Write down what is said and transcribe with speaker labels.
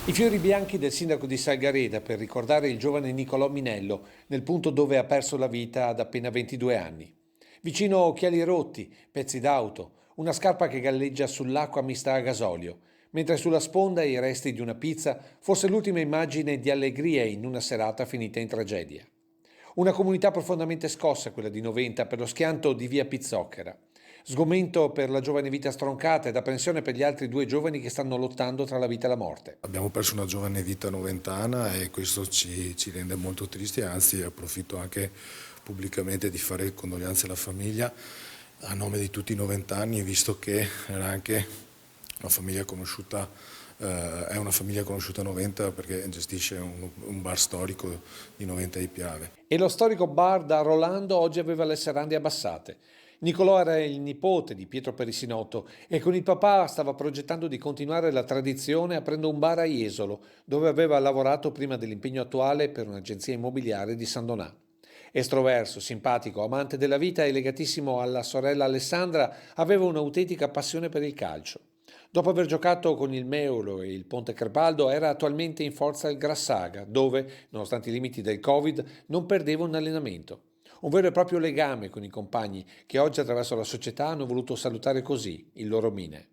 Speaker 1: I fiori bianchi del sindaco di Salgareda per ricordare il giovane Nicolò Minello nel punto dove ha perso la vita ad appena 22 anni. Vicino occhiali rotti, pezzi d'auto, una scarpa che galleggia sull'acqua mista a gasolio, mentre sulla sponda i resti di una pizza, forse l'ultima immagine di allegria in una serata finita in tragedia. Una comunità profondamente scossa, quella di Noventa, per lo schianto di via Pizzocchera. Sgomento per la giovane vita stroncata ed apprensione per gli altri due giovani che stanno lottando tra la vita e la morte.
Speaker 2: Abbiamo perso una giovane vita noventana e questo ci rende molto tristi, anzi approfitto anche pubblicamente di fare condoglianze alla famiglia a nome di tutti i noventani, visto che era anche una famiglia conosciuta, è una famiglia conosciuta a Noventa perché gestisce un bar storico di Noventa di Piave.
Speaker 1: E lo storico bar da Rolando oggi aveva le serrande abbassate. Nicolo era il nipote di Pietro Perissinotto e con il papà stava progettando di continuare la tradizione aprendo un bar a Jesolo, dove aveva lavorato prima dell'impegno attuale per un'agenzia immobiliare di San Donà. Estroverso, simpatico, amante della vita e legatissimo alla sorella Alessandra, aveva un'autentica passione per il calcio. Dopo aver giocato con il Meulo e il Ponte Crebaldo, era attualmente in forza al Grassaga, dove, nonostante i limiti del Covid, non perdeva un allenamento. Un vero e proprio legame con i compagni che oggi attraverso la società hanno voluto salutare così il loro Mine.